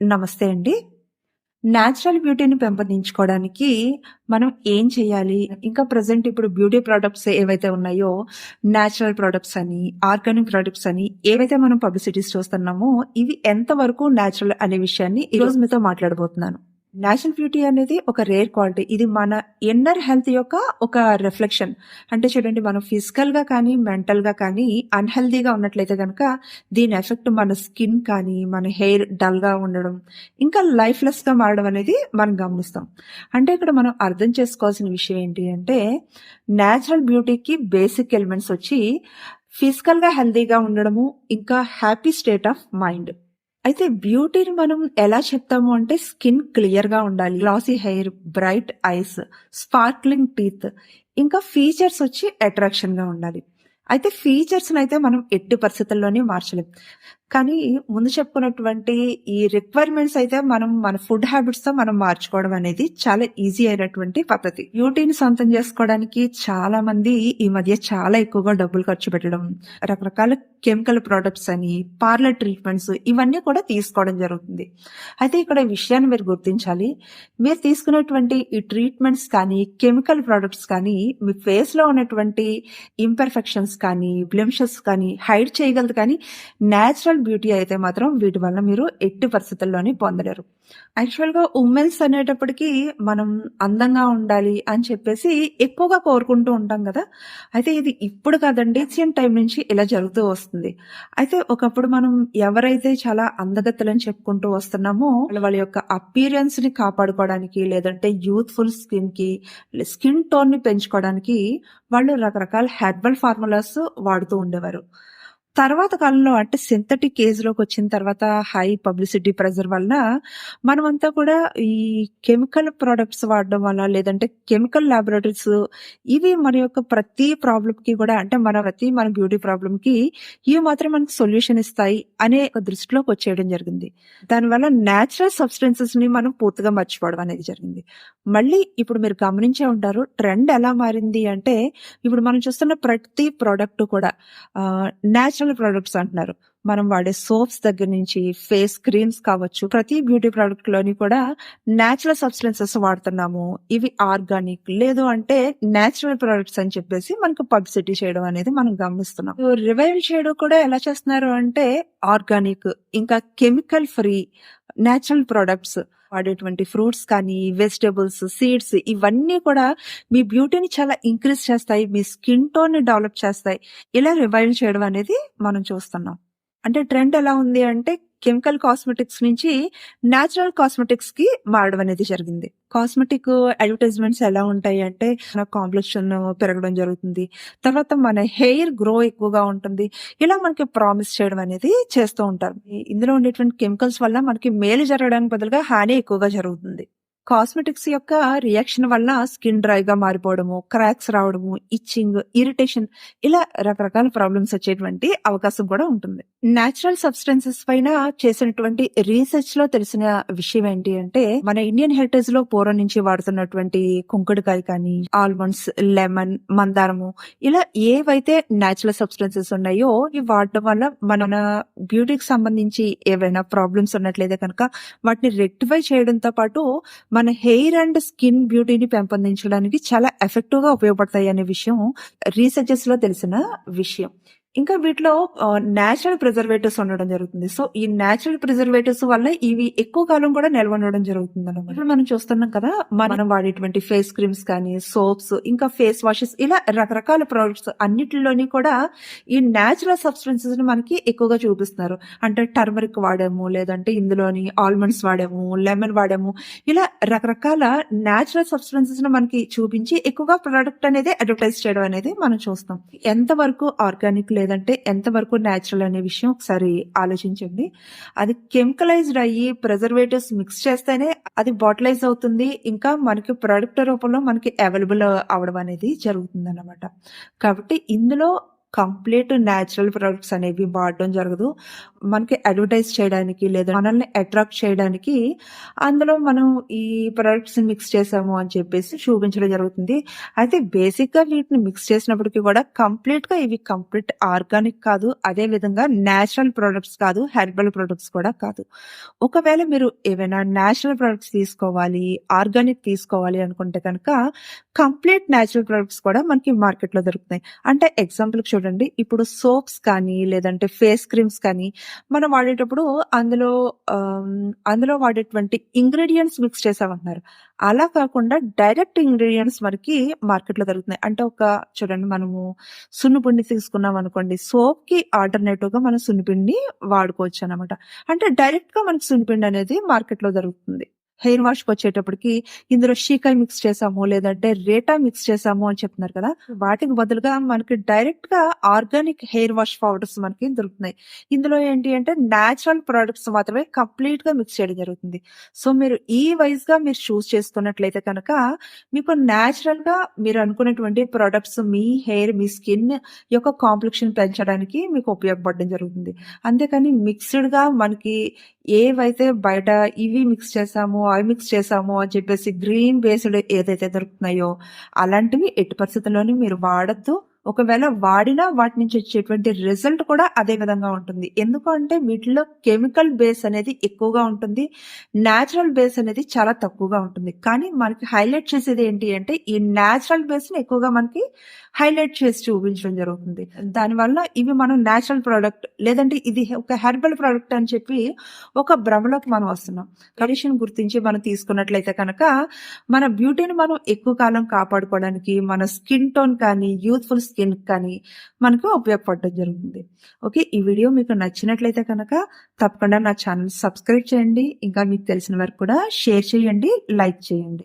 నమస్తే అండి. నేచురల్ బ్యూటీని పెంపొందించుకోవడానికి మనం ఏం చేయాలి? ఇంకా ప్రెజెంట్ ఇప్పుడు బ్యూటీ ప్రొడక్ట్స్ ఏవైతే ఉన్నాయో, నేచురల్ ప్రొడక్ట్స్ అని, ఆర్గానిక్ ప్రొడక్ట్స్ అని ఏవైతే మనం పబ్లిసిటీస్ చూస్తున్నామో, ఇవి ఎంత వరకు నేచురల్ అనే విషయాన్ని ఈరోజు మీతో మాట్లాడబోతున్నాను. నేచురల్ బ్యూటీ అనేది ఒక రేర్ క్వాలిటీ. ఇది మన ఇన్నర్ హెల్త్ యొక్క ఒక రిఫ్లెక్షన్. అంటే చూడండి, మనం ఫిజికల్‌గా కానీ, మెంటల్‌గా కానీ అన్‌హెల్తీగా ఉన్నట్లయితే గనక దీని ఎఫెక్ట్ మన స్కిన్ కానీ, మన హెయిర్ డల్‌గా ఉండడం, ఇంకా లైఫ్‌లెస్‌గా మారడం అనేది మనం గమనిస్తాం. అంటే ఇక్కడ మనం అర్థం చేసుకోవాల్సిన విషయం ఏంటి అంటే, నేచురల్ బ్యూటీకి బేసిక్ ఎలిమెంట్స్ వచ్చి ఫిజికల్‌గా హెల్తీగా ఉండడము, ఇంకా హ్యాపీ స్టేట్ ఆఫ్ మైండ్. అయితే బ్యూటీని మనం ఎలా చెప్తాము అంటే, స్కిన్ క్లియర్‌గా ఉండాలి, glassy hair, bright eyes, sparkling teeth, ఇంకా ఫీచర్స్ వచ్చి అట్రాక్షన్‌గా ఉండాలి. అయితే ఫీచర్స్‌నైతే మనం ఎట్టి పరిస్థితుల్లోని మార్చలేం. కానీ ముందు చెప్పుకున్నటువంటి ఈ రిక్వైర్మెంట్స్ అయితే మనం మన ఫుడ్ హ్యాబిట్స్‌తో మనం మార్చుకోవడం అనేది చాలా ఈజీ అయినటువంటి పద్ధతి. బ్యూటీని సొంతం చేసుకోవడానికి చాలా మంది ఈ మధ్య చాలా ఎక్కువగా డబ్బులు ఖర్చు పెట్టడం, రకరకాల కెమికల్ ప్రొడక్ట్స్ అని, పార్లర్ ట్రీట్మెంట్స్ ఇవన్నీ కూడా తీసుకోవడం జరుగుతుంది. అయితే ఇక్కడ ఈ విషయాన్ని మీరు గుర్తించాలి. మీరు తీసుకునేటువంటి ఈ ట్రీట్మెంట్స్ కానీ, కెమికల్ ప్రొడక్ట్స్ కానీ మీ ఫేస్‌లో ఉన్నటువంటి ఇంపర్ఫెక్షన్స్ కానీ, బ్లెమిషెస్ కానీ హైడ్ చేయగలదు, కానీ నేచురల్ బ్యూటీ అయితే మాత్రం వీటి వల్ల మీరు ఎట్టి పరిస్థితుల్లోని పొందలేరు. యాక్చువల్‌గా ఉమెన్స్ అనేటప్పటికి మనం అందంగా ఉండాలి అని చెప్పేసి ఎక్కువగా కోరుకుంటూ ఉంటాం కదా! అయితే ఇది ఇప్పుడు కాదండి, ఏన్షియంట్ టైమ్ నుంచి ఇలా జరుగుతూ వస్తుంది. అయితే ఒకప్పుడు మనం ఎవరైతే చాలా అందగత్తెలని చెప్పుకుంటూ వస్తున్నామో, వాళ్ళ యొక్క అపియరెన్స్‌ని కాపాడుకోవడానికి, లేదంటే యూత్‌ఫుల్ స్కిన్‌కి, స్కిన్ టోన్‌ని పెంచుకోవడానికి వాళ్ళు రకరకాల హెర్బల్ ఫార్ములాస్ వాడుతూ ఉండేవారు. తర్వాత కాలంలో అంటే సింథటిక్ ఏజ్‌లోకొచ్చిన తర్వాత హై పబ్లిసిటీ ప్రెషర్ వలన మనమంతా కూడా ఈ కెమికల్ ప్రొడక్ట్స్ వాడడం వల్ల, లేదంటే కెమికల్ లాబొరేటరీస్ ఇవి మన యొక్క ప్రతి ప్రాబ్లమ్‌కి కూడా, అంటే మన బ్యూటీ ప్రాబ్లమ్‌కి ఇవి మాత్రం మనకు సొల్యూషన్ ఇస్తాయి అనే ఒక దృష్టిలోకి వచ్చేయడం జరిగింది. దానివల్ల నేచురల్ సబ్స్టెన్సెస్‌ని మనం పూర్తిగా మర్చిపోవడం అనేది జరిగింది. మళ్ళీ ఇప్పుడు మీరు గమనించే ఉంటారు, ట్రెండ్ ఎలా మారింది అంటే, ఇప్పుడు మనం చూస్తున్న ప్రతి ప్రొడక్ట్ కూడా నేచురల్ ప్రొడక్ట్స్ అంటున్నారు. మనం వాడే సోప్స్ దగ్గర నుంచి ఫేస్ క్రీమ్స్ కావచ్చు, ప్రతి బ్యూటీ ప్రొడక్ట్ లోని కూడా నేచురల్ సబ్స్టెన్సెస్ వాడుతున్నాము. ఇవి ఆర్గానిక్, లేదు అంటే నేచురల్ ప్రొడక్ట్స్ అని చెప్పేసి మనకు పబ్లిసిటీ చేయడం అనేది మనం గమనిస్తున్నాం. రివైల్ చేయడం కూడా ఎలా చేస్తున్నారు అంటే, ఆర్గానిక్, ఇంకా కెమికల్ ఫ్రీ నేచురల్ ప్రొడక్ట్స్ వాడేటువంటి ఫ్రూట్స్ కానీ, వెజిటబుల్స్, సీడ్స్ ఇవన్నీ కూడా మీ బ్యూటీని చాలా ఇంక్రీజ్ చేస్తాయి, మీ స్కిన్ టోన్ ని డెవలప్ చేస్తాయి. ఇలా రివైవ్ చేయడం అనేది మనం చూస్తున్నాం. అంటే ట్రెండ్ ఎలా ఉంది అంటే, కెమికల్ కాస్మెటిక్స్ నుంచి నేచురల్ కాస్మెటిక్స్ కి మారడం అనేది జరిగింది. కాస్మెటిక్ అడ్వర్టైజ్మెంట్స్ ఎలా ఉంటాయి అంటే, మన కాంప్లెక్షన్ పెరగడం జరుగుతుంది, తర్వాత మన హెయిర్ గ్రో ఎక్కువగా ఉంటుంది, ఇలా మనకి ప్రామిస్ చేయడం అనేది చేస్తూ ఉంటారు. ఇందులో ఉండేటువంటి కెమికల్స్ వల్ల మనకి మేలు జరగడానికి బదులుగా హాని ఎక్కువగా జరుగుతుంది. కాస్మెటిక్స్ యొక్క రియాక్షన్ వల్ల స్కిన్ డ్రైగా మారిపోవడము, క్రాక్స్ రావడము, ఇచ్చింగ్, ఇరిటేషన్, ఇలా రకరకాల ప్రాబ్లమ్స్ వచ్చేటువంటి అవకాశం కూడా ఉంటుంది. నేచురల్ సబ్స్టెన్సెస్ పైన చేసినటువంటి రీసెర్చ్ లో తెలిసిన విషయం ఏంటి అంటే, మన ఇండియన్ హెరిటేజ్ లో పూర్వం నుంచి వాడుతున్నటువంటి కుంకుడుకాయ కానీ, ఆల్మండ్స్, లెమన్, మందారము, ఇలా ఏవైతే నేచురల్ సబ్స్టెన్సెస్ ఉన్నాయో ఇవి వాడటం వల్ల మన బ్యూటీకి సంబంధించి ఏవైనా ప్రాబ్లమ్స్ ఉన్నట్లయితే కనుక వాటిని రెక్టిఫై చేయడంతో పాటు మన హెయిర్ అండ్ స్కిన్ బ్యూటీని పెంపొందించడానికి చాలా ఎఫెక్టివ్ గా ఉపయోగపడతాయి అనే విషయం రీసెర్చెస్ లో తెలిసిన విషయం. ఇంకా వీటిలో నేచురల్ ప్రిజర్వేటివ్స్ ఉండడం జరుగుతుంది. సో ఈ నేచురల్ ప్రిజర్వేటివ్స్ వల్ల ఇవి ఎక్కువ కాలం కూడా నిల్వ ఉండడం జరుగుతుంది అన్నమాట. ఇప్పుడు మనం చూస్తున్నాం కదా, మనం వాడేటువంటి ఫేస్ క్రీమ్స్ కానీ, సోప్స్, ఇంకా ఫేస్ వాషెస్, ఇలా రకరకాల ప్రొడక్ట్స్ అన్నిటిలోని కూడా ఈ నేచురల్ సబ్స్టెన్సెస్ ని మనకి ఎక్కువగా చూపిస్తున్నారు. అంటే టర్మరిక్ వాడాము, లేదంటే ఇందులోని ఆల్మండ్స్ వాడాము, లెమన్ వాడాము, ఇలా రకరకాల నేచురల్ సబ్స్టెన్సెస్ ని మనకి చూపించి ఎక్కువగా ప్రొడక్ట్ అనేది అడ్వర్టైజ్ చేయడం అనేది మనం చూస్తాం. ఎంతవరకు ఆర్గానిక్ లేదంటే ఎంతవరకు నేచురల్ అనే విషయం ఒకసారి ఆలోచించండి. అది కెమికలైజ్డ్ అయ్యి ప్రిజర్వేటివ్స్ మిక్స్ చేస్తేనే అది బాటిలైజ్ అవుతుంది, ఇంకా మనకి ప్రొడక్ట్ రూపంలో మనకి అవైలబుల్ అవడం అనేది జరుగుతుంది అన్నమాట. కాబట్టి ఇందులో కంప్లీట్ న్యాచురల్ ప్రొడక్ట్స్ అనేవి వాడడం జరగదు. మనకి అడ్వర్టైజ్ చేయడానికి లేదా మనల్ని అట్రాక్ట్ చేయడానికి అందులో మనం ఈ ప్రొడక్ట్స్‌ని మిక్స్ చేసాము అని చెప్పేసి చూపించడం జరుగుతుంది. అయితే బేసిక్‌గా వీటిని మిక్స్ చేసినప్పటికి కూడా కంప్లీట్‌గా ఇవి కంప్లీట్ ఆర్గానిక్ కాదు. అదే విధంగా న్యాచురల్ ప్రొడక్ట్స్ కాదు. హెర్బల్ ప్రొడక్ట్స్ కూడా కాదు. ఒకవేళ మీరు ఏవైనా న్యాచురల్ ప్రొడక్ట్స్ తీసుకోవాలి, ఆర్గానిక్ తీసుకోవాలి అనుకుంటే కనుక కంప్లీట్ న్యాచురల్ ప్రొడక్ట్స్ కూడా మనకి మార్కెట్‌లో దొరుకుతాయి. అంటే ఎగ్జాంపుల్‌కి చూడండి, ఇప్పుడు సోప్స్ కానీ, లేదంటే ఫేస్ క్రీమ్స్ కానీ మనం వాడేటప్పుడు అందులో అందులో వాడేటువంటి ఇంగ్రీడియెంట్స్ మిక్స్ చేసామంటున్నారు. అలా కాకుండా డైరెక్ట్ ఇంగ్రీడియెంట్స్ మనకి మార్కెట్‌లో దొరుకుతున్నాయి. అంటే చూడండి, మనము సున్నుపిండి తీసుకున్నామనుకోండి, సోప్‌కి ఆల్టర్‌నేటివ్‌గా మనం సున్నిపిండి వాడుకోవచ్చనమాట. అంటే డైరెక్ట్‌గా మనకి సున్నిపిండి అనేది మార్కెట్‌లో దొరుకుతుంది. హెయిర్ వాష్‌కొచ్చేటప్పటికి ఇందులో షీకాయ్ మిక్స్ చేసాము, లేదంటే రేటా మిక్స్ చేసాము అని చెప్తున్నారు కదా! వాటికి బదులుగా మనకి డైరెక్ట్‌గా ఆర్గానిక్ హెయిర్ వాష్ పౌడర్స్ మనకి దొరుకుతున్నాయి. ఇందులో ఏంటి అంటే నేచురల్ ప్రొడక్ట్స్ మాత్రమే కంప్లీట్‌గా మిక్స్ చేయడం జరుగుతుంది. సో, మీరు ఈ వైస్‌గా మీరు చూజ్ చేసుకున్నట్లయితే కనుక మీకు నేచురల్‌గా మీరు అనుకున్నటువంటి ప్రొడక్ట్స్ మీ హెయిర్, మీ స్కిన్ యొక్క కాంప్లెక్షన్ పెంచడానికి మీకు ఉపయోగపడడం జరుగుతుంది. అంతేకాని మిక్స్‌డ్‌గా మనకి ఏవైతే బయట ఇవి మిక్స్ చేసాము, అవి మిక్స్ చేసాము అని చెప్పేసి గ్రీన్ బేస్డ్ ఏదైతే దొరుకుతున్నాయో అలాంటివి ఎట్టి పరిస్థితుల్లోని మీరు వాడొద్దు. ఒకవేళ వాడినా వాటి నుంచి వచ్చేటువంటి రిజల్ట్ కూడా అదే విధంగా ఉంటుంది. ఎందుకు అంటే వీటిలో కెమికల్ బేస్ అనేది ఎక్కువగా ఉంటుంది. నేచురల్ బేస్ అనేది చాలా తక్కువగా ఉంటుంది. కానీ మనకి హైలైట్ చేసేది ఏంటి అంటే ఈ నేచురల్ బేస్‌ని ఎక్కువగా మనకి హైలైట్ చేసి చూపించడం జరుగుతుంది. దానివల్ల ఇవి మనం నేచురల్ ప్రొడక్ట్ లేదంటే ఇది ఒక హెర్బల్ ప్రొడక్ట్ అని చెప్పి ఒక భ్రమలోకి మనం వస్తున్నాం. కండిషన్ గుర్తించి మనం తీసుకున్నట్లయితే కనుక మన బ్యూటీని మనం ఎక్కువ కాలం కాపాడుకోవడానికి మన స్కిన్ టోన్ కానీ, యూత్‌ఫుల్ స్కిన్ కానీ మనకు ఉపయోగపడడం జరుగుతుంది. ఓకే. ఈ వీడియో మీకు నచ్చినట్లయితే కనుక తప్పకుండా నా ఛానల్ సబ్స్క్రైబ్ చేయండి. ఇంకా మీకు తెలిసిన వారికి కూడా షేర్ చేయండి, లైక్ చేయండి.